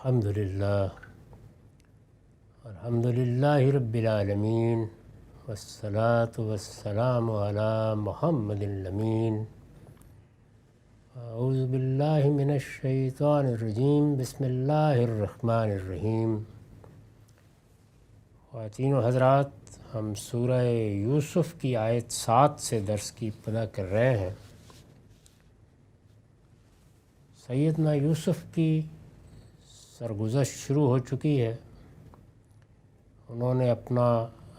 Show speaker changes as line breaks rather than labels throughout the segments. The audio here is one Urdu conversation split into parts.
الحمدللہ رب العالمین والصلاة والسلام علی محمد الامین۔ اعوذ باللہ من الشیطان الرجیم، بسم اللہ الرحمن الرحیم۔ خواتین و حضرات، ہم سورہ یوسف کی آیت 7 سے درس کی ابتدا کر رہے ہیں۔ سیدنا یوسف کی سرگزشت شروع ہو چکی ہے۔ انہوں نے اپنا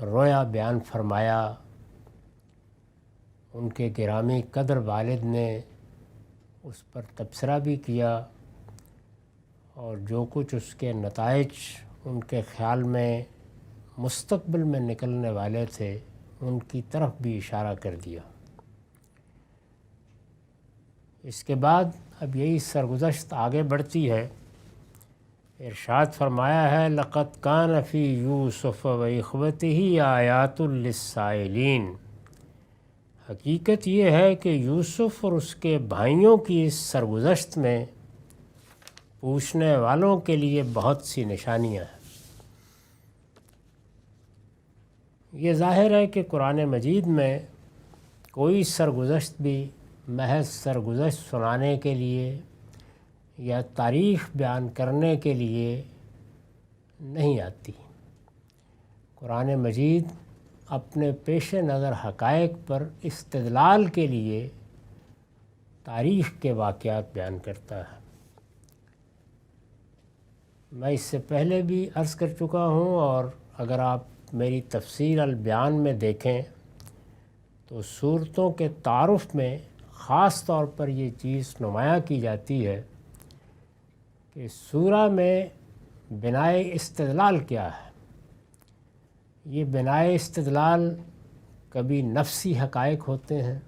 رویا بیان فرمایا، ان کے گرامی قدر والد نے اس پر تبصرہ بھی کیا، اور جو کچھ اس کے نتائج ان کے خیال میں مستقبل میں نکلنے والے تھے ان کی طرف بھی اشارہ کر دیا۔ اس کے بعد اب یہی سرگزشت آگے بڑھتی ہے۔ ارشاد فرمایا ہے، لقد کان فی یوسف و اخوتہ آیات للسائلین۔ حقیقت یہ ہے کہ یوسف اور اس کے بھائیوں کی اس سرگزشت میں پوچھنے والوں کے لیے بہت سی نشانیاں ہیں۔ یہ ظاہر ہے کہ قرآن مجید میں کوئی سرگزشت بھی محض سرگزشت سنانے کے لیے یا تاریخ بیان کرنے کے لیے نہیں آتی۔ قرآن مجید اپنے پیش نظر حقائق پر استدلال کے لیے تاریخ کے واقعات بیان کرتا ہے۔ میں اس سے پہلے بھی عرض کر چکا ہوں، اور اگر آپ میری تفسیر البیان میں دیکھیں تو صورتوں کے تعارف میں خاص طور پر یہ چیز نمایاں کی جاتی ہے کہ سورہ میں بنائے استدلال کیا ہے۔ یہ بنائے استدلال کبھی نفسی حقائق ہوتے ہیں،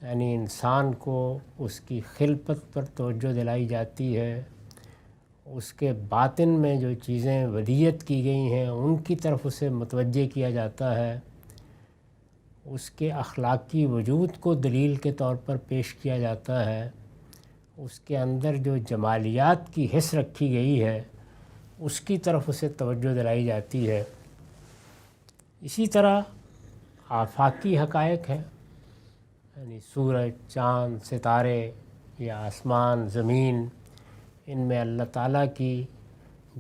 یعنی انسان کو اس کی خلقت پر توجہ دلائی جاتی ہے، اس کے باطن میں جو چیزیں ودیت کی گئی ہیں ان کی طرف اسے متوجہ کیا جاتا ہے، اس کے اخلاقی وجود کو دلیل کے طور پر پیش کیا جاتا ہے، اس کے اندر جو جمالیات کی حس رکھی گئی ہے اس کی طرف اسے توجہ دلائی جاتی ہے۔ اسی طرح آفاقی حقائق ہیں، یعنی سورج، چاند، ستارے یا آسمان، زمین، ان میں اللہ تعالیٰ کی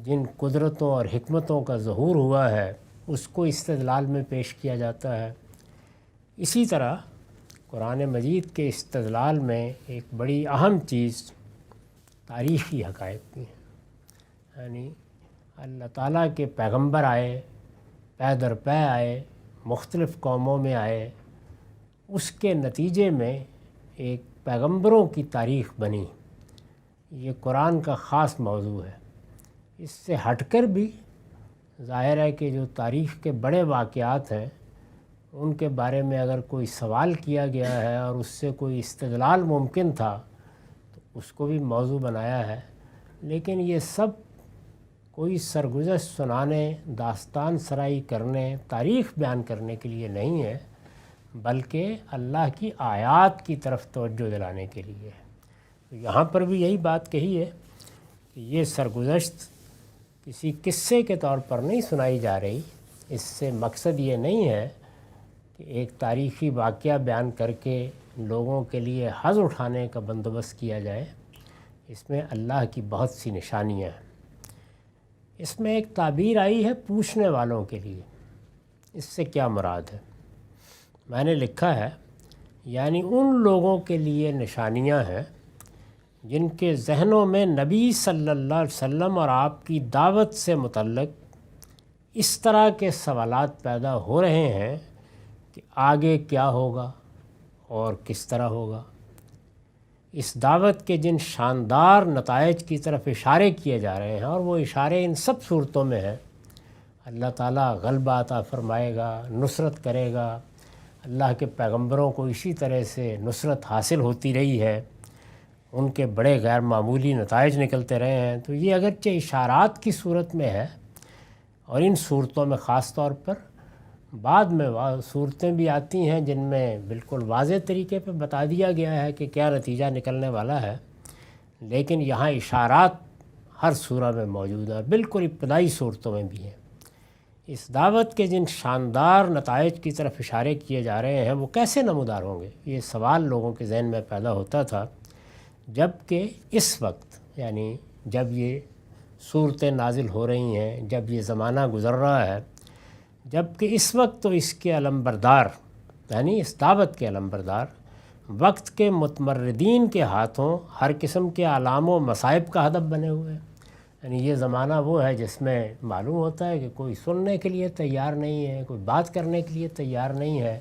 جن قدرتوں اور حکمتوں کا ظہور ہوا ہے اس کو استدلال میں پیش کیا جاتا ہے۔ اسی طرح قرآن مجید کے استدلال میں ایک بڑی اہم چیز تاریخی حقائق کی ہیں، یعنی اللہ تعالیٰ کے پیغمبر آئے، پے در پے آئے، مختلف قوموں میں آئے، اس کے نتیجے میں ایک پیغمبروں کی تاریخ بنی۔ یہ قرآن کا خاص موضوع ہے۔ اس سے ہٹ کر بھی ظاہر ہے کہ جو تاریخ کے بڑے واقعات ہیں ان کے بارے میں اگر کوئی سوال کیا گیا ہے اور اس سے کوئی استدلال ممکن تھا تو اس کو بھی موضوع بنایا ہے، لیکن یہ سب کوئی سرگزشت سنانے، داستان سرائی کرنے، تاریخ بیان کرنے کے لیے نہیں ہے، بلکہ اللہ کی آیات کی طرف توجہ دلانے کے لیے ہے۔ تو یہاں پر بھی یہی بات کہی ہے کہ یہ سرگزشت کسی قصے کے طور پر نہیں سنائی جا رہی۔ اس سے مقصد یہ نہیں ہے کہ ایک تاریخی واقعہ بیان کر کے لوگوں کے لیے حظ اٹھانے کا بندوبست کیا جائے۔ اس میں اللہ کی بہت سی نشانیاں ہیں۔ اس میں ایک تعبیر آئی ہے پوچھنے والوں کے لیے۔ اس سے کیا مراد ہے؟ میں نے لکھا ہے، یعنی ان لوگوں کے لیے نشانیاں ہیں جن کے ذہنوں میں نبی صلی اللہ علیہ وسلم اور آپ کی دعوت سے متعلق اس طرح کے سوالات پیدا ہو رہے ہیں کہ آگے کیا ہوگا اور کس طرح ہوگا۔ اس دعوت کے جن شاندار نتائج کی طرف اشارے کیے جا رہے ہیں، اور وہ اشارے ان سب صورتوں میں ہیں، اللہ تعالیٰ غلبہ عطا فرمائے گا، نصرت کرے گا، اللہ کے پیغمبروں کو اسی طرح سے نصرت حاصل ہوتی رہی ہے، ان کے بڑے غیر معمولی نتائج نکلتے رہے ہیں، تو یہ اگرچہ اشارات کی صورت میں ہے، اور ان صورتوں میں خاص طور پر بعد میں صورتیں بھی آتی ہیں جن میں بالکل واضح طریقے پہ بتا دیا گیا ہے کہ کیا نتیجہ نکلنے والا ہے، لیکن یہاں اشارات ہر سورہ میں موجود ہیں، بالکل ابتدائی صورتوں میں بھی ہیں۔ اس دعوت کے جن شاندار نتائج کی طرف اشارے کیے جا رہے ہیں وہ کیسے نمودار ہوں گے، یہ سوال لوگوں کے ذہن میں پیدا ہوتا تھا، جب کہ اس وقت یعنی جب یہ صورتیں نازل ہو رہی ہیں، جب یہ زمانہ گزر رہا ہے، جب کہ اس وقت تو اس کے علمبردار یعنی اس دعوت کے علمبردار وقت کے متمردین کے ہاتھوں ہر قسم کے آلام و مصائب کا ہدف بنے ہوئے ہیں۔ یعنی یہ زمانہ وہ ہے جس میں معلوم ہوتا ہے کہ کوئی سننے کے لیے تیار نہیں ہے، کوئی بات کرنے کے لیے تیار نہیں ہے،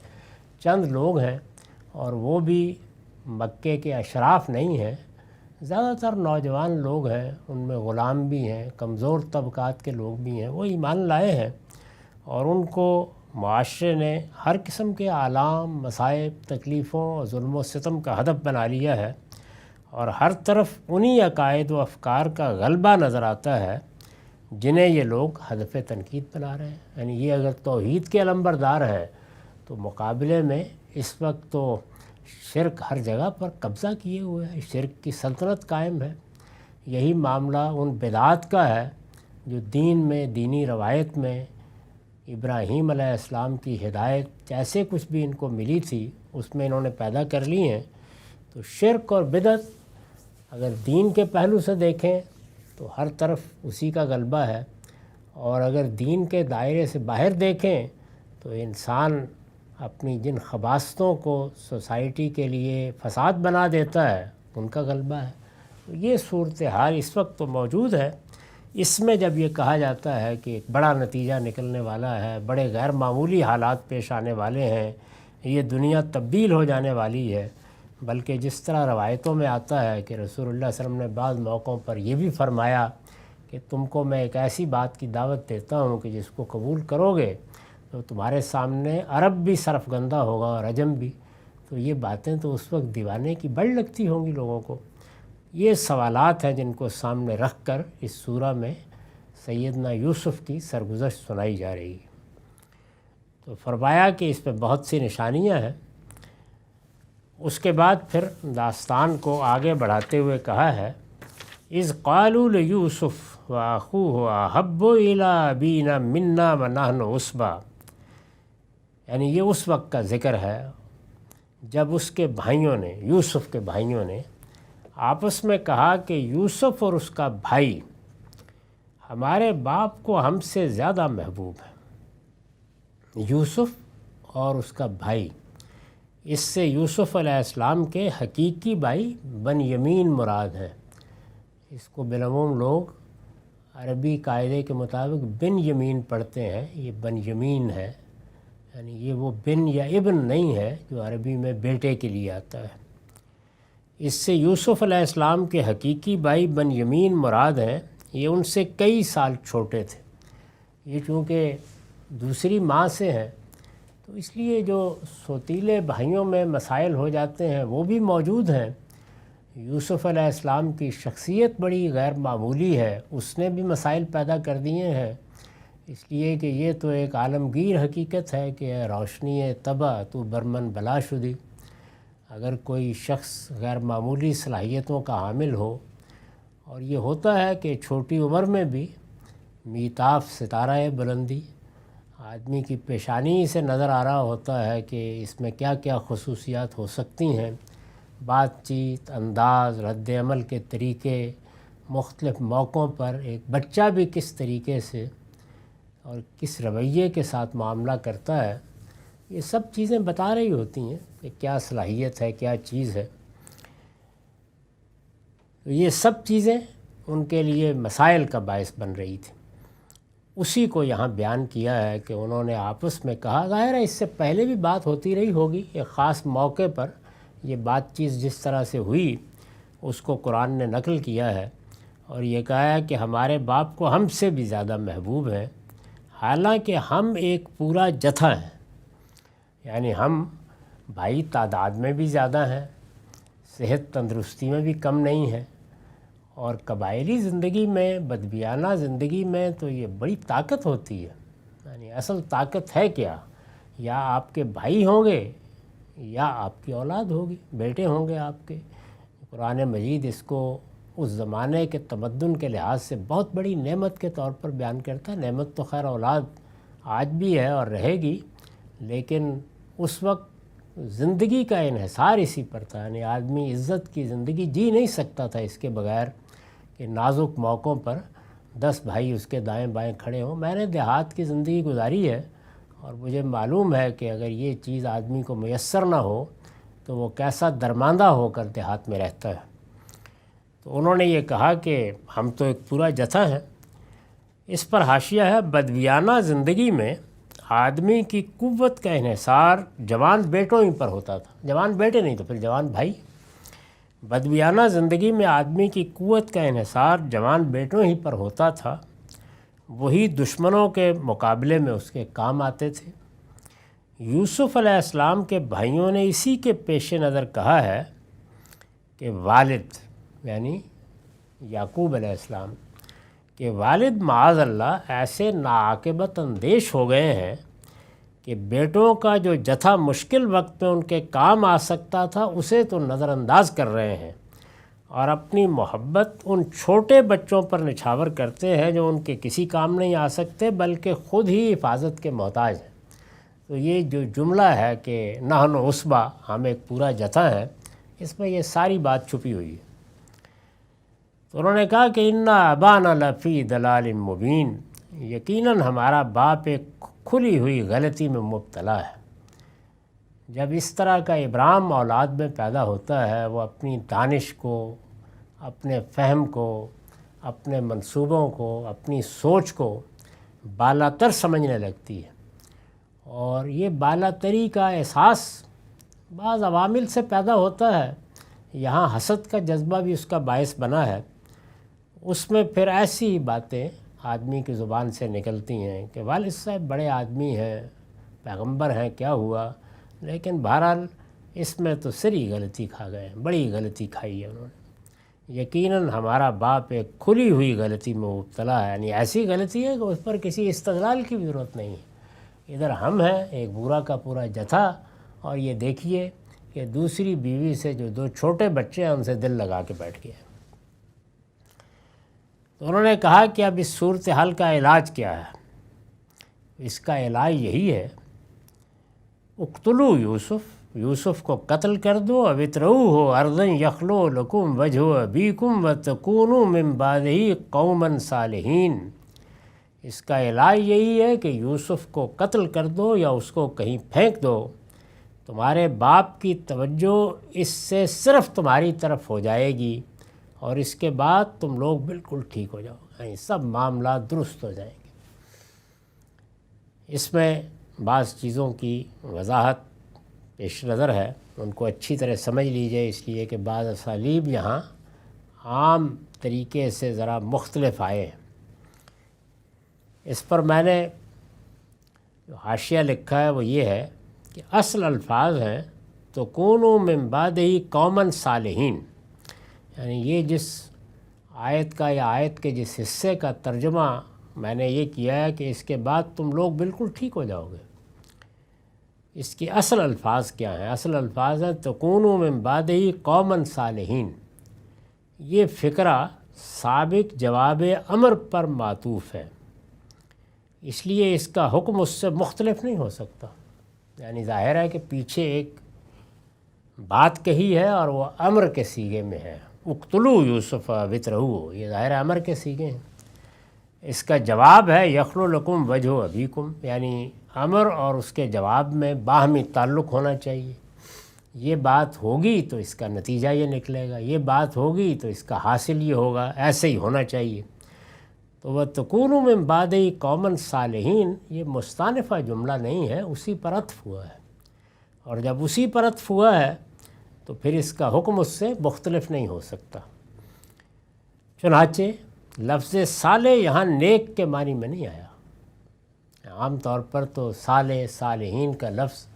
چند لوگ ہیں اور وہ بھی مکے کے اشراف نہیں ہیں، زیادہ تر نوجوان لوگ ہیں، ان میں غلام بھی ہیں، کمزور طبقات کے لوگ بھی ہیں، وہ ایمان لائے ہیں اور ان کو معاشرے نے ہر قسم کے آلام، مصائب، تکلیفوں اور ظلم و ستم کا ہدف بنا لیا ہے، اور ہر طرف انہی عقائد و افکار کا غلبہ نظر آتا ہے جنہیں یہ لوگ ہدف تنقید بنا رہے ہیں۔ یعنی یہ اگر توحید کے علمبردار ہے تو مقابلے میں اس وقت تو شرک ہر جگہ پر قبضہ کیے ہوئے ہے، شرک کی سلطنت قائم ہے۔ یہی معاملہ ان بدعات کا ہے جو دین میں، دینی روایت میں ابراہیم علیہ السلام کی ہدایت جیسے کچھ بھی ان کو ملی تھی اس میں انہوں نے پیدا کر لی ہیں۔ تو شرک اور بدعت اگر دین کے پہلو سے دیکھیں تو ہر طرف اسی کا غلبہ ہے، اور اگر دین کے دائرے سے باہر دیکھیں تو انسان اپنی جن خباستوں کو سوسائٹی کے لیے فساد بنا دیتا ہے ان کا غلبہ ہے۔ تو یہ صورتحال اس وقت تو موجود ہے۔ اس میں جب یہ کہا جاتا ہے کہ ایک بڑا نتیجہ نکلنے والا ہے، بڑے غیر معمولی حالات پیش آنے والے ہیں، یہ دنیا تبدیل ہو جانے والی ہے، بلکہ جس طرح روایتوں میں آتا ہے کہ رسول اللہ صلی اللہ علیہ وسلم نے بعض موقعوں پر یہ بھی فرمایا کہ تم کو میں ایک ایسی بات کی دعوت دیتا ہوں کہ جس کو قبول کرو گے تو تمہارے سامنے عرب بھی سرفگندہ ہوگا اور عجم بھی۔ تو یہ باتیں تو اس وقت دیوانے کی بڑھ لگتی ہوں گی لوگوں کو۔ یہ سوالات ہیں جن کو سامنے رکھ کر اس سورہ میں سیدنا یوسف کی سرگزشت سنائی جا رہی ہے۔ تو فرمایا کہ اس پہ بہت سی نشانیاں ہیں۔ اس کے بعد پھر داستان کو آگے بڑھاتے ہوئے کہا ہے، اذ قالوا لیوسف واخوہ احب الی ابینا منا ونحن عصبہ، یعنی یہ اس وقت کا ذکر ہے جب اس کے بھائیوں نے، یوسف کے بھائیوں نے آپس میں کہا کہ یوسف اور اس کا بھائی ہمارے باپ کو ہم سے زیادہ محبوب ہے۔ یوسف اور اس کا بھائی، اس سے یوسف علیہ السلام کے حقیقی بھائی بنیامین مراد ہیں۔ اس کو بالعموم لوگ عربی قاعدے کے مطابق بن یمین پڑھتے ہیں، یہ بنیامین ہے، یعنی یہ وہ بن یا ابن نہیں ہے جو عربی میں بیٹے کے لیے آتا ہے۔ اس سے یوسف علیہ السلام کے حقیقی بھائی بنیامین مراد ہیں، یہ ان سے کئی سال چھوٹے تھے۔ یہ چونکہ دوسری ماں سے ہیں تو اس لیے جو سوتیلے بھائیوں میں مسائل ہو جاتے ہیں وہ بھی موجود ہیں۔ یوسف علیہ السلام کی شخصیت بڑی غیر معمولی ہے، اس نے بھی مسائل پیدا کر دیے ہیں، اس لیے کہ یہ تو ایک عالمگیر حقیقت ہے کہ اے روشنی طبع تو برمن بلا شدی۔ اگر کوئی شخص غیر معمولی صلاحیتوں کا حامل ہو، اور یہ ہوتا ہے کہ چھوٹی عمر میں بھی میتاف ستارہ بلندی آدمی کی پیشانی سے نظر آ رہا ہوتا ہے کہ اس میں کیا کیا خصوصیات ہو سکتی ہیں، بات چیت، انداز، رد عمل کے طریقے، مختلف موقعوں پر ایک بچہ بھی کس طریقے سے اور کس رویے کے ساتھ معاملہ کرتا ہے، یہ سب چیزیں بتا رہی ہوتی ہیں کہ کیا صلاحیت ہے، کیا چیز ہے۔ تو یہ سب چیزیں ان کے لیے مسائل کا باعث بن رہی تھی۔ اسی کو یہاں بیان کیا ہے کہ انہوں نے آپس میں کہا، ظاہر ہے اس سے پہلے بھی بات ہوتی رہی ہوگی، ایک خاص موقع پر یہ بات چیت جس طرح سے ہوئی اس کو قرآن نے نقل کیا ہے، اور یہ کہا ہے کہ ہمارے باپ کو ہم سے بھی زیادہ محبوب ہے، حالانکہ ہم ایک پورا جتھا ہیں، یعنی ہم بھائی تعداد میں بھی زیادہ ہیں، صحت تندرستی میں بھی کم نہیں ہیں، اور قبائلی زندگی میں، بدبیانہ زندگی میں تو یہ بڑی طاقت ہوتی ہے۔ یعنی اصل طاقت ہے کیا؟ یا آپ کے بھائی ہوں گے یا آپ کی اولاد ہوگی، بیٹے ہوں گے آپ کے۔ قرآن مجید اس کو اس زمانے کے تمدن کے لحاظ سے بہت بڑی نعمت کے طور پر بیان کرتا ہے۔ نعمت تو خیر اولاد آج بھی ہے اور رہے گی، لیکن اس وقت زندگی کا انحصار اسی پر تھا، یعنی آدمی عزت کی زندگی جی نہیں سکتا تھا اس کے بغیر کہ نازک موقعوں پر 10 بھائی اس کے دائیں بائیں کھڑے ہوں۔ میں نے دیہات کی زندگی گزاری ہے اور مجھے معلوم ہے کہ اگر یہ چیز آدمی کو میسر نہ ہو تو وہ کیسا درماندہ ہو کر دیہات میں رہتا ہے۔ تو انہوں نے یہ کہا کہ ہم تو ایک پورا جتھا ہیں۔ اس پر حاشیہ ہے، بدویانہ زندگی میں آدمی کی قوت کا انحصار جوان بیٹوں ہی پر ہوتا تھا، جوان بیٹے نہیں تو پھر جوان بھائی۔ بدویانہ زندگی میں آدمی کی قوت کا انحصار جوان بیٹوں ہی پر ہوتا تھا، وہی دشمنوں کے مقابلے میں اس کے کام آتے تھے۔ یوسف علیہ السلام کے بھائیوں نے اسی کے پیش نظر کہا ہے کہ والد یعنی یعقوب علیہ السلام کہ والد معاذ اللہ ایسے ناعاقبت اندیش ہو گئے ہیں کہ بیٹوں کا جو جتھا مشکل وقت میں ان کے کام آ سکتا تھا اسے تو نظر انداز کر رہے ہیں، اور اپنی محبت ان چھوٹے بچوں پر نچھاور کرتے ہیں جو ان کے کسی کام نہیں آ سکتے بلکہ خود ہی حفاظت کے محتاج ہیں۔ تو یہ جو جملہ ہے کہ نحن عصبہ، ہم ایک پورا جتھا ہے، اس میں یہ ساری بات چھپی ہوئی ہے۔ تو انہوں نے کہا کہ انا ابانا لفی دلال مبین، یقیناً ہمارا باپ ایک کھلی ہوئی غلطی میں مبتلا ہے۔ جب اس طرح کا ابرام اولاد میں پیدا ہوتا ہے، وہ اپنی دانش کو، اپنے فہم کو، اپنے منصوبوں کو، اپنی سوچ کو بالاتر سمجھنے لگتی ہے، اور یہ بالاتری کا احساس بعض عوامل سے پیدا ہوتا ہے۔ یہاں حسد کا جذبہ بھی اس کا باعث بنا ہے۔ اس میں پھر ایسی باتیں آدمی کی زبان سے نکلتی ہیں کہ والد صاحب بڑے آدمی ہیں، پیغمبر ہیں، کیا ہوا، لیکن بہرحال اس میں تو سری غلطی کھا گئے ہیں، بڑی غلطی کھائی ہے انہوں نے۔ یقیناً ہمارا باپ ایک کھلی ہوئی غلطی میں مبتلا ہے، یعنی ایسی غلطی ہے کہ اس پر کسی استدلال کی بھی ضرورت نہیں ہے۔ ادھر ہم ہیں ایک پورا کا پورا جتھا، اور یہ دیکھیے کہ دوسری بیوی سے جو 2 چھوٹے بچے ہیں ان سے دل لگا کے بیٹھ گئے۔ تو انہوں نے کہا کہ اب اس صورتحال کا علاج کیا ہے؟ اس کا علاج یہی ہے، اقتلو یوسف کو قتل کر دو، اوترؤہ ارضا یخلو لکم وجہ ابیکم وتکونوا من بعدہ قوما صالحین۔ اس کا علاج یہی ہے کہ یوسف کو قتل کر دو یا اس کو کہیں پھینک دو، تمہارے باپ کی توجہ اس سے صرف تمہاری طرف ہو جائے گی، اور اس کے بعد تم لوگ بالکل ٹھیک ہو جاؤ گے، یعنی سب معاملات درست ہو جائیں گے۔ اس میں بعض چیزوں کی وضاحت پیش نظر ہے، ان کو اچھی طرح سمجھ لیجئے، اس لیے کہ بعض اسالیب یہاں عام طریقے سے ذرا مختلف آئے ہیں۔ اس پر میں نے جو حاشیہ لکھا ہے وہ یہ ہے کہ اصل الفاظ ہیں تکونوا من بعدہ قوما صالحین، یعنی یہ جس آیت کا یا آیت کے جس حصے کا ترجمہ میں نے یہ کیا ہے کہ اس کے بعد تم لوگ بالکل ٹھیک ہو جاؤ گے، اس کی اصل الفاظ کیا ہیں؟ اصل الفاظ ہیں تکونوا من بعدہ قوما صالحین۔ یہ فقرہ سابق جواب امر پر معطوف ہے، اس لیے اس کا حکم اس سے مختلف نہیں ہو سکتا۔ یعنی ظاہر ہے کہ پیچھے ایک بات کہی ہے اور وہ امر کے سیغے میں ہے، اقتلو یوسف وترہو، یہ ظاہر امر کے سیغے ہیں۔ اس کا جواب ہے یخلو لکم وجہ ابیکم، یعنی امر اور اس کے جواب میں باہمی تعلق ہونا چاہیے۔ یہ بات ہوگی تو اس کا نتیجہ یہ نکلے گا، یہ بات ہوگی تو اس کا حاصل یہ ہوگا، ایسے ہی ہونا چاہیے۔ تو وَتَكُونُوا مِن بَعْدِهِ قَوْمًا صَالِحِينَ یہ مستانفہ جملہ نہیں ہے، اسی پر عطف ہوا ہے، اور جب اسی پر عطف ہوا ہے تو پھر اس کا حکم اس سے مختلف نہیں ہو سکتا۔ چنانچہ لفظ صالح یہاں نیک کے معنی میں نہیں آیا۔ عام طور پر تو صالح صالحین کا لفظ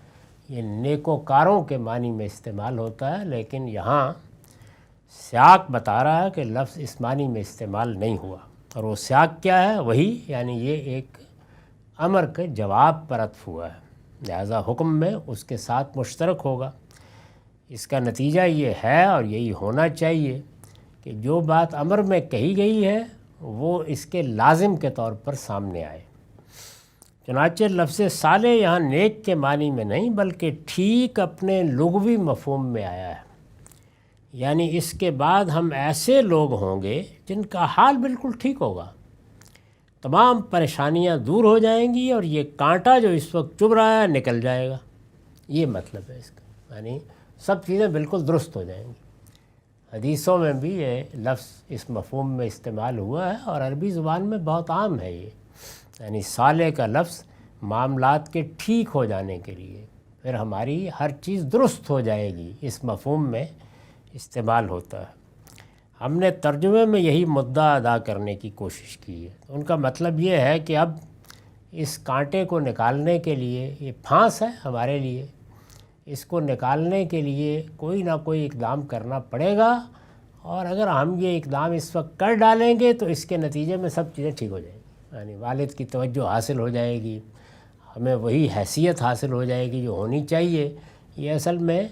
یہ نیکوکاروں کے معنی میں استعمال ہوتا ہے، لیکن یہاں سیاق بتا رہا ہے کہ لفظ اس معنی میں استعمال نہیں ہوا، اور وہ سیاق کیا ہے؟ وہی، یعنی یہ ایک امر کے جواب پر عطف ہوا ہے، لہذا حکم میں اس کے ساتھ مشترک ہوگا۔ اس کا نتیجہ یہ ہے اور یہی ہونا چاہیے کہ جو بات امر میں کہی گئی ہے وہ اس کے لازم کے طور پر سامنے آئے۔ چنانچہ لفظ صالح یہاں نیک کے معنی میں نہیں بلکہ ٹھیک اپنے لغوی مفہوم میں آیا ہے، یعنی اس کے بعد ہم ایسے لوگ ہوں گے جن کا حال بالکل ٹھیک ہوگا، تمام پریشانیاں دور ہو جائیں گی اور یہ کانٹا جو اس وقت چبھ رہا ہے نکل جائے گا۔ یہ مطلب ہے اس کا، یعنی سب چیزیں بالکل درست ہو جائیں گی۔ حدیثوں میں بھی یہ لفظ اس مفہوم میں استعمال ہوا ہے اور عربی زبان میں بہت عام ہے یہ، یعنی صالح کا لفظ معاملات کے ٹھیک ہو جانے کے لیے، پھر ہماری ہر چیز درست ہو جائے گی، اس مفہوم میں استعمال ہوتا ہے۔ ہم نے ترجمے میں یہی مدعا ادا کرنے کی کوشش کی ہے۔ ان کا مطلب یہ ہے کہ اب اس کانٹے کو نکالنے کے لیے، یہ پھانس ہے ہمارے لیے، اس کو نکالنے کے لیے کوئی نہ کوئی اقدام کرنا پڑے گا، اور اگر ہم یہ اقدام اس وقت کر ڈالیں گے تو اس کے نتیجے میں سب چیزیں ٹھیک ہو جائیں گی، یعنی والد کی توجہ حاصل ہو جائے گی، ہمیں وہی حیثیت حاصل ہو جائے گی جو ہونی چاہیے۔ یہ اصل میں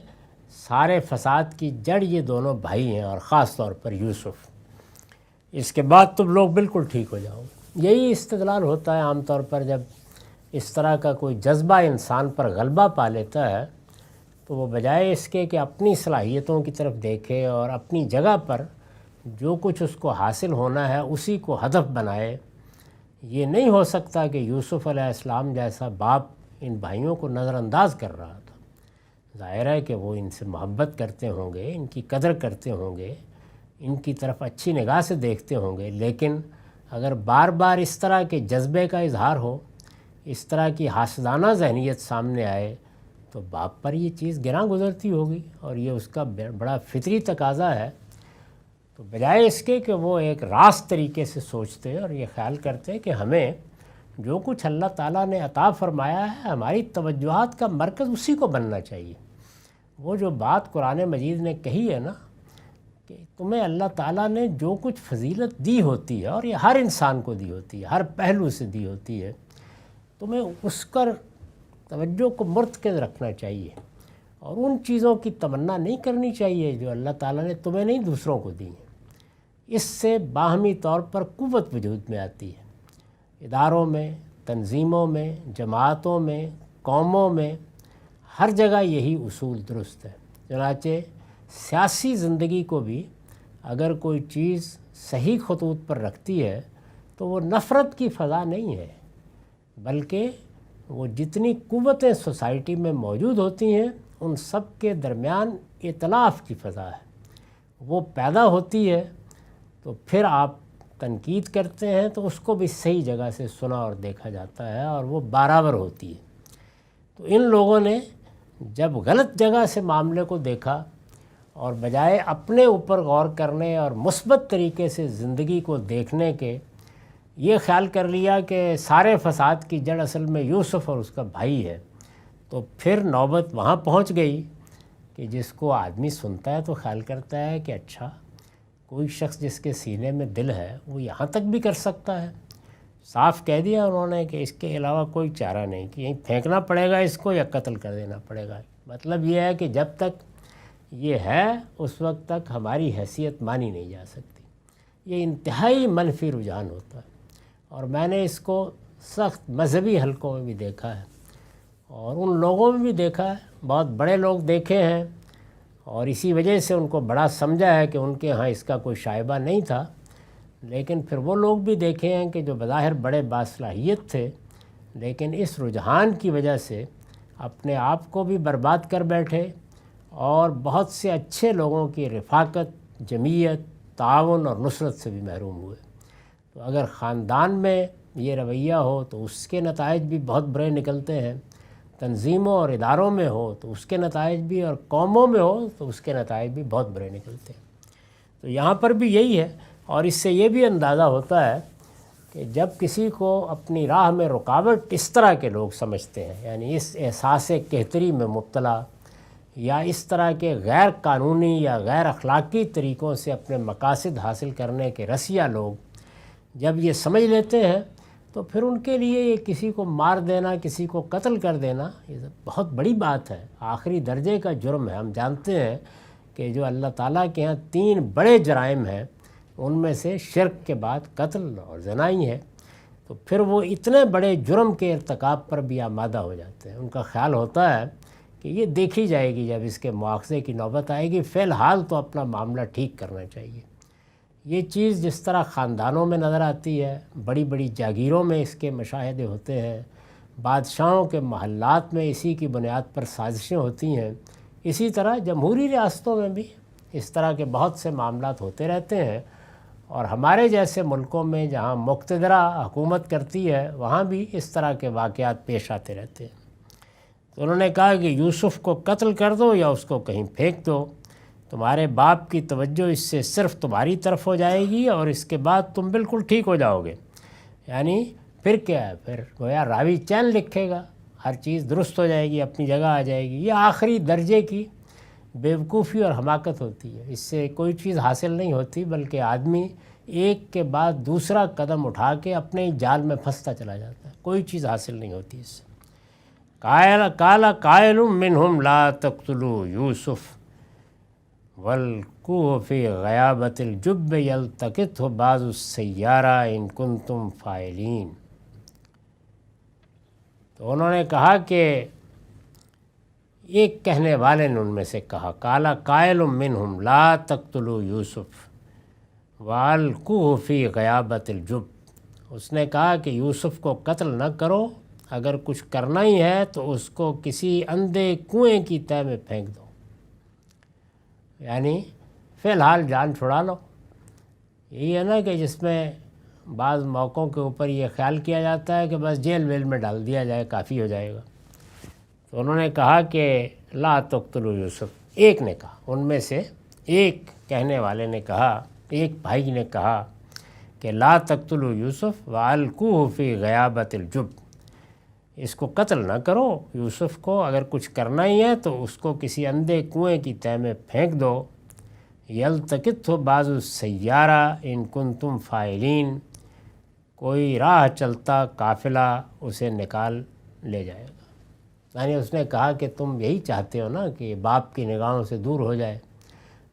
سارے فساد کی جڑ یہ دونوں بھائی ہیں، اور خاص طور پر یوسف۔ اس کے بعد تم لوگ بالکل ٹھیک ہو جاؤ۔ یہی استدلال ہوتا ہے عام طور پر جب اس طرح کا کوئی جذبہ انسان پر غلبہ پا لیتا ہے، تو وہ بجائے اس کے کہ اپنی صلاحیتوں کی طرف دیکھے اور اپنی جگہ پر جو کچھ اس کو حاصل ہونا ہے اسی کو ہدف بنائے۔ یہ نہیں ہو سکتا کہ یوسف علیہ السلام جیسا باپ ان بھائیوں کو نظر انداز کر رہا تھا۔ ظاہر ہے کہ وہ ان سے محبت کرتے ہوں گے، ان کی قدر کرتے ہوں گے، ان کی طرف اچھی نگاہ سے دیکھتے ہوں گے، لیکن اگر بار بار اس طرح کے جذبے کا اظہار ہو، اس طرح کی حاسدانہ ذہنیت سامنے آئے، تو باپ پر یہ چیز گراں گزرتی ہوگی، اور یہ اس کا بڑا فطری تقاضا ہے۔ تو بجائے اس کے کہ وہ ایک راست طریقے سے سوچتے اور یہ خیال کرتے کہ ہمیں جو کچھ اللہ تعالیٰ نے عطا فرمایا ہے ہماری توجہات کا مرکز اسی کو بننا چاہیے۔ وہ جو بات قرآن مجید نے کہی ہے نا کہ تمہیں اللہ تعالیٰ نے جو کچھ فضیلت دی ہوتی ہے، اور یہ ہر انسان کو دی ہوتی ہے، ہر پہلو سے دی ہوتی ہے، تمہیں اس پر توجہ کو مرتکز رکھنا چاہیے، اور ان چیزوں کی تمنا نہیں کرنی چاہیے جو اللہ تعالیٰ نے تمہیں نہیں دوسروں کو دی ہیں۔ اس سے باہمی طور پر قوت وجود میں آتی ہے۔ اداروں میں، تنظیموں میں، جماعتوں میں، قوموں میں، ہر جگہ یہی اصول درست ہے۔ چنانچہ سیاسی زندگی کو بھی اگر کوئی چیز صحیح خطوط پر رکھتی ہے تو وہ نفرت کی فضا نہیں ہے، بلکہ وہ جتنی قوتیں سوسائٹی میں موجود ہوتی ہیں ان سب کے درمیان ائتلاف کی فضا ہے، وہ پیدا ہوتی ہے۔ تو پھر آپ تنقید کرتے ہیں تو اس کو بھی صحیح جگہ سے سنا اور دیکھا جاتا ہے، اور وہ برابر ہوتی ہے۔ تو ان لوگوں نے جب غلط جگہ سے معاملے کو دیکھا اور بجائے اپنے اوپر غور کرنے اور مثبت طریقے سے زندگی کو دیکھنے کے یہ خیال کر لیا کہ سارے فساد کی جڑ اصل میں یوسف اور اس کا بھائی ہے، تو پھر نوبت وہاں پہنچ گئی کہ جس کو آدمی سنتا ہے تو خیال کرتا ہے کہ اچھا کوئی شخص جس کے سینے میں دل ہے وہ یہاں تک بھی کر سکتا ہے۔ صاف کہہ دیا انہوں نے کہ اس کے علاوہ کوئی چارہ نہیں، کہ یہیں پھینکنا پڑے گا اس کو یا قتل کر دینا پڑے گا۔ مطلب یہ ہے کہ جب تک یہ ہے اس وقت تک ہماری حیثیت مانی نہیں جا سکتی۔ یہ انتہائی منفی رجحان ہوتا ہے، اور میں نے اس کو سخت مذہبی حلقوں میں بھی دیکھا ہے، اور ان لوگوں میں بھی دیکھا ہے، بہت بڑے لوگ دیکھے ہیں، اور اسی وجہ سے ان کو بڑا سمجھا ہے کہ ان کے ہاں اس کا کوئی شائبہ نہیں تھا۔ لیکن پھر وہ لوگ بھی دیکھے ہیں کہ جو بظاہر بڑے باصلاحیت تھے، لیکن اس رجحان کی وجہ سے اپنے آپ کو بھی برباد کر بیٹھے، اور بہت سے اچھے لوگوں کی رفاقت، جمعیت، تعاون اور نصرت سے بھی محروم ہوئے۔ تو اگر خاندان میں یہ رویہ ہو تو اس کے نتائج بھی بہت برے نکلتے ہیں، تنظیموں اور اداروں میں ہو تو اس کے نتائج بھی، اور قوموں میں ہو تو اس کے نتائج بھی بہت برے نکلتے ہیں۔ تو یہاں پر بھی یہی ہے، اور اس سے یہ بھی اندازہ ہوتا ہے کہ جب کسی کو اپنی راہ میں رکاوٹ اس طرح کے لوگ سمجھتے ہیں، یعنی اس احساس قہتری میں مبتلا یا اس طرح کے غیر قانونی یا غیر اخلاقی طریقوں سے اپنے مقاصد حاصل کرنے کے رسیہ لوگ جب یہ سمجھ لیتے ہیں، تو پھر ان کے لیے یہ کسی کو مار دینا، کسی کو قتل کر دینا، یہ بہت بڑی بات ہے، آخری درجے کا جرم ہے۔ ہم جانتے ہیں کہ جو اللہ تعالیٰ کے ہاں 3 بڑے جرائم ہیں، ان میں سے شرک کے بعد قتل اور زنا ہی ہے، تو پھر وہ اتنے بڑے جرم کے ارتکاب پر بھی آمادہ ہو جاتے ہیں۔ ان کا خیال ہوتا ہے کہ یہ دیکھی جائے گی، جب اس کے مواخذے کی نوبت آئے گی، فی الحال تو اپنا معاملہ ٹھیک کرنا چاہیے۔ یہ چیز جس طرح خاندانوں میں نظر آتی ہے، بڑی بڑی جاگیروں میں اس کے مشاہدے ہوتے ہیں، بادشاہوں کے محلات میں اسی کی بنیاد پر سازشیں ہوتی ہیں، اسی طرح جمہوری ریاستوں میں بھی اس طرح کے بہت سے معاملات ہوتے رہتے ہیں، اور ہمارے جیسے ملکوں میں جہاں مقتدرہ حکومت کرتی ہے وہاں بھی اس طرح کے واقعات پیش آتے رہتے ہیں۔ تو انہوں نے کہا کہ یوسف کو قتل کر دو یا اس کو کہیں پھینک دو، تمہارے باپ کی توجہ اس سے صرف تمہاری طرف ہو جائے گی اور اس کے بعد تم بالکل ٹھیک ہو جاؤ گے۔ یعنی پھر کیا ہے، پھر گویا راوی چین لکھے گا، ہر چیز درست ہو جائے گی، اپنی جگہ آ جائے گی۔ یہ آخری درجے کی بیوقوفی اور حماقت ہوتی ہے، اس سے کوئی چیز حاصل نہیں ہوتی، بلکہ آدمی ایک کے بعد دوسرا قدم اٹھا کے اپنے ہی جال میں پھنستا چلا جاتا ہے، کوئی چیز حاصل نہیں ہوتی اس سے۔ قال قائل منہم لا تقتلوا یوسف والقوہ فی غیابۃ الجب یلتقطہ بعض السیارہ ان کنتم فاعلین۔ تو انہوں نے کہا کہ ایک کہنے والے نے ان میں سے کہا، قال قائل منہم لا تقتلوا یوسف والقوہ فی غیابۃ الجب، اس نے کہا کہ یوسف کو قتل نہ کرو، اگر کچھ کرنا ہی ہے تو اس کو کسی اندھے کنویں کی تہہ میں پھینک دو، یعنی فی الحال جان چھڑا لو۔ یہی ہے نا کہ جس میں بعض موقعوں کے اوپر یہ خیال کیا جاتا ہے کہ بس جیل ویل میں ڈال دیا جائے، کافی ہو جائے گا۔ تو انہوں نے کہا کہ لا تقتلوا یوسف، ایک نے کہا، ان میں سے ایک کہنے والے نے کہا، ایک بھائی نے کہا کہ لا تقتلوا یوسف والقوہ فی غیابۃ الجب، اس کو قتل نہ کرو یوسف کو، اگر کچھ کرنا ہی ہے تو اس کو کسی اندھے کنویں کی تہہ میں پھینک دو، یلتقطہ بعض السیارہ ان کنتم فاعلین، کوئی راہ چلتا قافلہ اسے نکال لے جائے گا۔ یعنی اس نے کہا کہ تم یہی چاہتے ہو نا کہ باپ کی نگاہوں سے دور ہو جائے،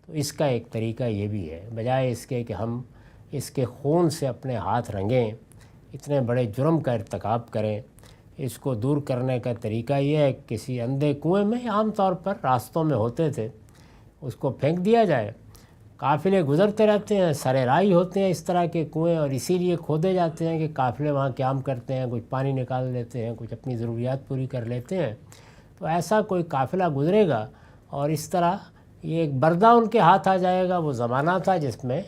تو اس کا ایک طریقہ یہ بھی ہے، بجائے اس کے کہ ہم اس کے خون سے اپنے ہاتھ رنگیں، اتنے بڑے جرم کا ارتکاب کریں، اس کو دور کرنے کا طریقہ یہ ہے کسی اندھے کنویں میں، عام طور پر راستوں میں ہوتے تھے، اس کو پھینک دیا جائے۔ قافلے گزرتے رہتے ہیں، سرے راہی ہوتے ہیں اس طرح کے کنویں، اور اسی لیے کھودے جاتے ہیں کہ قافلے وہاں قیام کرتے ہیں، کچھ پانی نکال لیتے ہیں، کچھ اپنی ضروریات پوری کر لیتے ہیں۔ تو ایسا کوئی قافلہ گزرے گا اور اس طرح یہ ایک بردہ ان کے ہاتھ آ جائے گا۔ وہ زمانہ تھا جس میں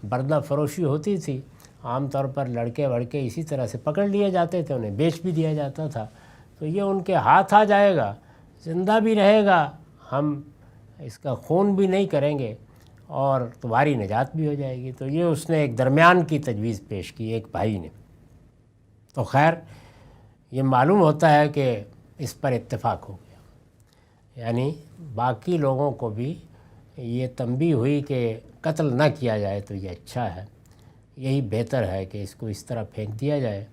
بردہ فروشی ہوتی تھی، عام طور پر لڑکے وڑکے اسی طرح سے پکڑ لیے جاتے تھے، انہیں بیچ بھی دیا جاتا تھا۔ تو یہ ان کے ہاتھ آ جائے گا، زندہ بھی رہے گا، ہم اس کا خون بھی نہیں کریں گے اور تمہاری نجات بھی ہو جائے گی۔ تو یہ اس نے ایک درمیان کی تجویز پیش کی، ایک بھائی نے۔ تو خیر یہ معلوم ہوتا ہے کہ اس پر اتفاق ہو گیا، یعنی باقی لوگوں کو بھی یہ تنبیہ ہوئی کہ قتل نہ کیا جائے تو یہ اچھا ہے، یہی بہتر ہے کہ اس کو اس طرح پھینک دیا جائے،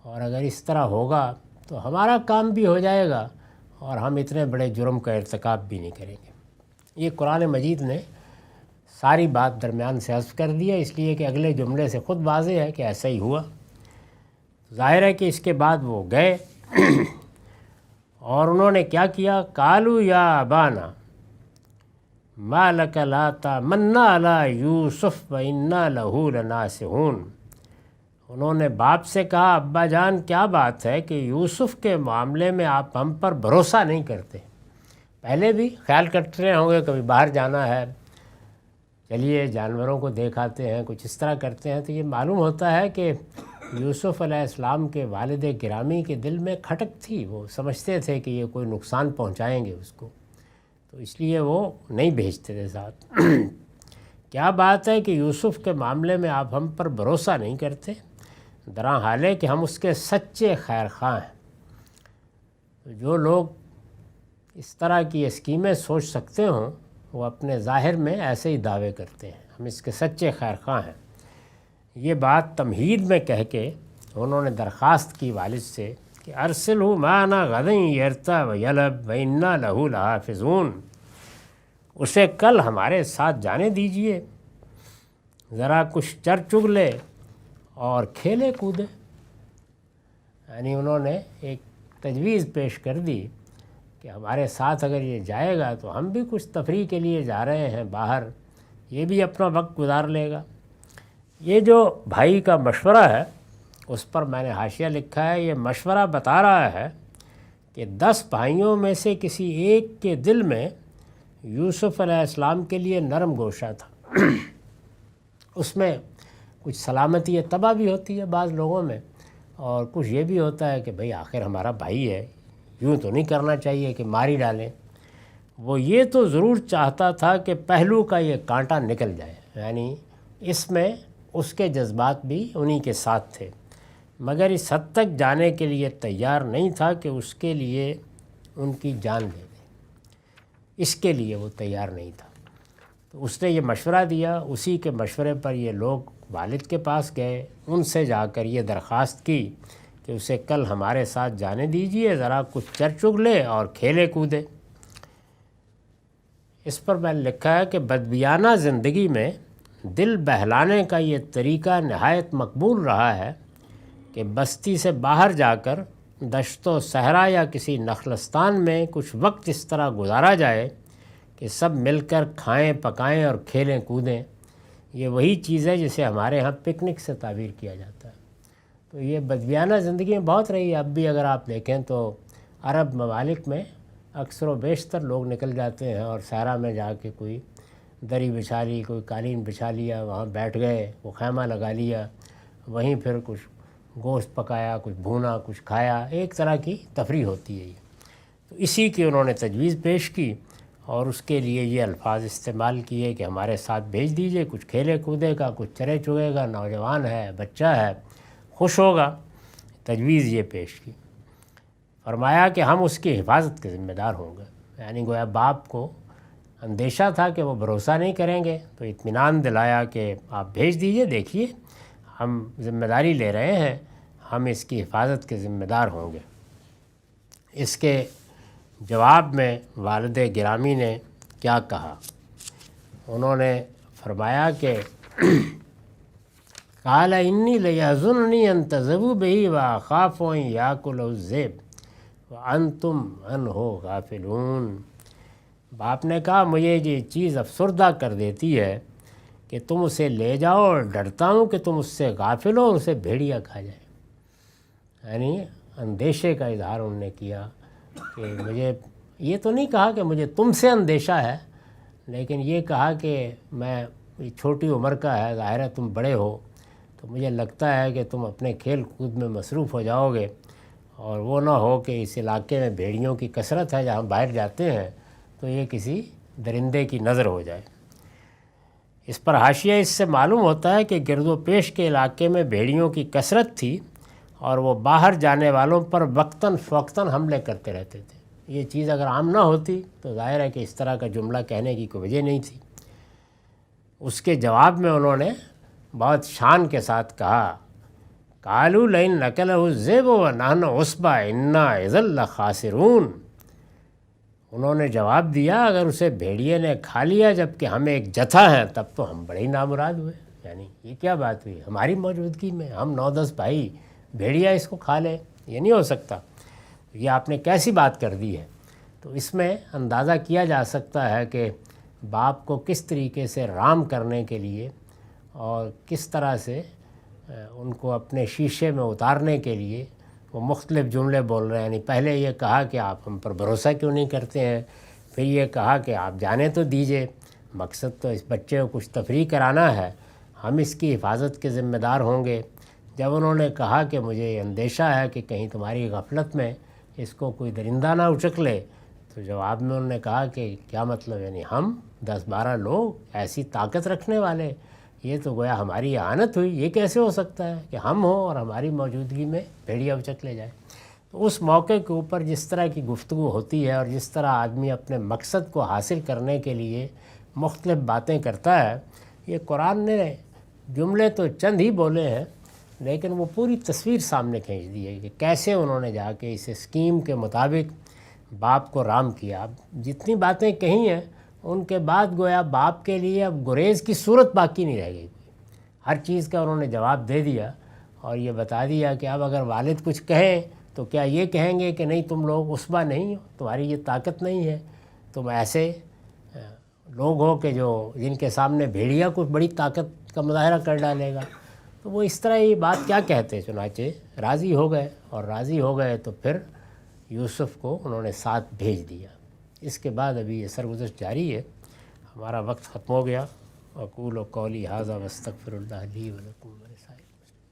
اور اگر اس طرح ہوگا تو ہمارا کام بھی ہو جائے گا اور ہم اتنے بڑے جرم کا ارتکاب بھی نہیں کریں گے۔ یہ قرآن مجید نے ساری بات درمیان سے حذف کر دیا، اس لیے کہ اگلے جملے سے خود واضح ہے کہ ایسا ہی ہوا۔ ظاہر ہے کہ اس کے بعد وہ گئے اور انہوں نے کیا کیا، قالوا یا ابانا ما لک لا تامنا علی یوسف وانا لہ لناصحون، انہوں نے باپ سے کہا، ابا جان کیا بات ہے کہ یوسف کے معاملے میں آپ ہم پر بھروسہ نہیں کرتے؟ پہلے بھی خیال کرتے رہے ہوں گے کبھی باہر جانا ہے، چلیے جانوروں کو دیکھ آتے ہیں، کچھ اس طرح کرتے ہیں۔ تو یہ معلوم ہوتا ہے کہ یوسف علیہ السلام کے والد گرامی کے دل میں کھٹک تھی، وہ سمجھتے تھے کہ یہ کوئی نقصان پہنچائیں گے اس کو، تو اس لیے وہ نہیں بھیجتے تھے ساتھ۔ کیا بات ہے کہ یوسف کے معاملے میں آپ ہم پر بھروسہ نہیں کرتے، درا حال ہے کہ ہم اس کے سچے خیر خواہ ہیں۔ تو جو لوگ اس طرح کی اسکیمیں سوچ سکتے ہوں وہ اپنے ظاہر میں ایسے ہی دعوے کرتے ہیں، ہم اس کے سچے خیر خواہ ہیں۔ یہ بات تمہید میں کہہ کے انہوں نے درخواست کی والد سے کہ ارسلہ معنا غدا یرتع ویلعب وانا لہ لحافظون، اسے کل ہمارے ساتھ جانے دیجئے، ذرا کچھ چر چگ لے اور کھیلے کودے۔ یعنی انہوں نے ایک تجویز پیش کر دی کہ ہمارے ساتھ اگر یہ جائے گا تو ہم بھی کچھ تفریح کے لیے جا رہے ہیں باہر، یہ بھی اپنا وقت گزار لے گا۔ یہ جو بھائی کا مشورہ ہے اس پر میں نے حاشیہ لکھا ہے، یہ مشورہ بتا رہا ہے کہ 10 بھائیوں میں سے کسی ایک کے دل میں یوسف علیہ السلام کے لیے نرم گوشہ تھا۔ اس میں کچھ سلامتی طبع بھی ہوتی ہے بعض لوگوں میں، اور کچھ یہ بھی ہوتا ہے کہ بھئی آخر ہمارا بھائی ہے، یوں تو نہیں کرنا چاہیے کہ ماری ڈالیں۔ وہ یہ تو ضرور چاہتا تھا کہ پہلو کا یہ کانٹا نکل جائے، یعنی اس میں اس کے جذبات بھی انہی کے ساتھ تھے، مگر اس حد تک جانے کے لیے تیار نہیں تھا کہ اس کے لیے ان کی جان دے دے، اس کے لیے وہ تیار نہیں تھا۔ تو اس نے یہ مشورہ دیا، اسی کے مشورے پر یہ لوگ والد کے پاس گئے، ان سے جا کر یہ درخواست کی کہ اسے کل ہمارے ساتھ جانے دیجئے، ذرا کچھ چر چگ لے اور کھیلے کودے۔ اس پر میں نے لکھا ہے کہ بدبیانہ زندگی میں دل بہلانے کا یہ طریقہ نہایت مقبول رہا ہے کہ بستی سے باہر جا کر دشت و صحرا یا کسی نخلستان میں کچھ وقت اس طرح گزارا جائے کہ سب مل کر کھائیں پکائیں اور کھیلیں کودیں۔ یہ وہی چیز ہے جسے ہمارے ہاں پکنک سے تعبیر کیا جاتا ہے۔ تو یہ بدبیانہ زندگی میں بہت رہی ہے، اب بھی اگر آپ دیکھیں تو عرب ممالک میں اکثر و بیشتر لوگ نکل جاتے ہیں اور صحرا میں جا کے کوئی دری بچھا لی، کوئی قالین بچھا لیا، وہاں بیٹھ گئے، وہ خیمہ لگا لیا، وہیں پھر کچھ گوشت پکایا، کچھ بھونا، کچھ کھایا، ایک طرح کی تفریح ہوتی ہے یہ۔ تو اسی کی انہوں نے تجویز پیش کی اور اس کے لیے یہ الفاظ استعمال کیے کہ ہمارے ساتھ بھیج دیجئے، کچھ کھیلے کودے گا، کچھ چرے چگے گا، نوجوان ہے، بچہ ہے، خوش ہوگا۔ تجویز یہ پیش کی، فرمایا کہ ہم اس کی حفاظت کے ذمہ دار ہوں گے۔ یعنی گویا باپ کو اندیشہ تھا کہ وہ بھروسہ نہیں کریں گے، تو اطمینان دلایا کہ آپ بھیج دیجئے، دیکھیے ہم ذمہ داری لے رہے ہیں، ہم اس کی حفاظت کے ذمہ دار ہوں گے۔ اس کے جواب میں والد گرامی نے کیا کہا؟ انہوں نے فرمایا کہ قال انی لیحزننی ان تذهبوا به واخاف ان یاکلہ الذئب وانتم عنہ غافلون۔ باپ نے کہا مجھے یہ چیز افسردہ کر دیتی ہے کہ تم اسے لے جاؤ، اور ڈرتا ہوں کہ تم اس سے غافل ہو اور اسے بھیڑیا کھا جائے۔ یعنی اندیشے کا اظہار انہوں نے کیا کہ مجھے یہ تو نہیں کہا کہ مجھے تم سے اندیشہ ہے، لیکن یہ کہا کہ میں چھوٹی عمر کا ہے، ظاہر ہے تم بڑے ہو، تو مجھے لگتا ہے کہ تم اپنے کھیل کود میں مصروف ہو جاؤ گے، اور وہ نہ ہو کہ اس علاقے میں بھیڑیوں کی کثرت ہے، جہاں باہر جاتے ہیں تو یہ کسی درندے کی نظر ہو جائے۔ اس پر حاشیہ اس سے معلوم ہوتا ہے کہ گرد و پیش کے علاقے میں بھیڑیوں کی کثرت تھی اور وہ باہر جانے والوں پر وقتاً فوقتاً حملے کرتے رہتے تھے۔ یہ چیز اگر عام نہ ہوتی تو ظاہر ہے کہ اس طرح کا جملہ کہنے کی کوئی وجہ نہیں تھی۔ اس کے جواب میں انہوں نے بہت شان کے ساتھ کہا قالوا لئن نکلہ الذئب ونحن عصبہ انا اذا لخاسرون۔ انہوں نے جواب دیا اگر اسے بھیڑیے نے کھا لیا جبکہ ہم ایک جتھا ہیں تب تو ہم بڑے ہی نامراد ہوئے۔ یعنی یہ کیا بات ہوئی، ہماری موجودگی میں ہم 9-10 بھائی، بھیڑیا اس کو کھا لے، یہ نہیں ہو سکتا، یہ آپ نے کیسی بات کر دی ہے۔ تو اس میں اندازہ کیا جا سکتا ہے کہ باپ کو کس طریقے سے رام کرنے کے لیے اور کس طرح سے ان کو اپنے شیشے میں اتارنے کے لیے وہ مختلف جملے بول رہے ہیں۔ یعنی پہلے یہ کہا کہ آپ ہم پر بھروسہ کیوں نہیں کرتے ہیں، پھر یہ کہا کہ آپ جانے تو دیجئے، مقصد تو اس بچے کو کچھ تفریح کرانا ہے، ہم اس کی حفاظت کے ذمہ دار ہوں گے۔ جب انہوں نے کہا کہ مجھے یہ اندیشہ ہے کہ کہیں تمہاری غفلت میں اس کو کوئی درندہ نہ اچک لے، تو جواب میں انہوں نے کہا کہ کیا مطلب، یعنی ہم 10-12 لوگ ایسی طاقت رکھنے والے، یہ تو گویا ہماری اعانت ہوئی، یہ کیسے ہو سکتا ہے کہ ہم ہوں اور ہماری موجودگی میں بھیڑیا اچک لے جائے۔ تو اس موقع کے اوپر جس طرح کی گفتگو ہوتی ہے اور جس طرح آدمی اپنے مقصد کو حاصل کرنے کے لیے مختلف باتیں کرتا ہے، یہ قرآن نے جملے تو چند ہی بولے ہیں لیکن وہ پوری تصویر سامنے کھینچ دی ہے کہ کیسے انہوں نے جا کے اس اسکیم کے مطابق باپ کو رام کیا۔ اب جتنی باتیں کہی ہیں ان کے بعد گویا باپ کے لیے اب گریز کی صورت باقی نہیں رہ گئی. ہر چیز کا انہوں نے جواب دے دیا اور یہ بتا دیا کہ اب اگر والد کچھ کہیں تو کیا یہ کہیں گے کہ نہیں تم لوگ عصبہ نہیں ہو, تمہاری یہ طاقت نہیں ہے, تم ایسے لوگ ہو کہ جن کے سامنے بھیڑیا کچھ بڑی طاقت کا مظاہرہ کر ڈالے گا. تو وہ اس طرح یہ بات کیا کہتے, چنانچہ راضی ہو گئے, اور راضی ہو گئے تو پھر یوسف کو انہوں نے ساتھ بھیج دیا. اس کے بعد ابھی یہ سرگزشت جاری ہے. ہمارا وقت ختم ہو گیا. اقول قولی ھذا واستغفر اللہ لی ولکم ولسائر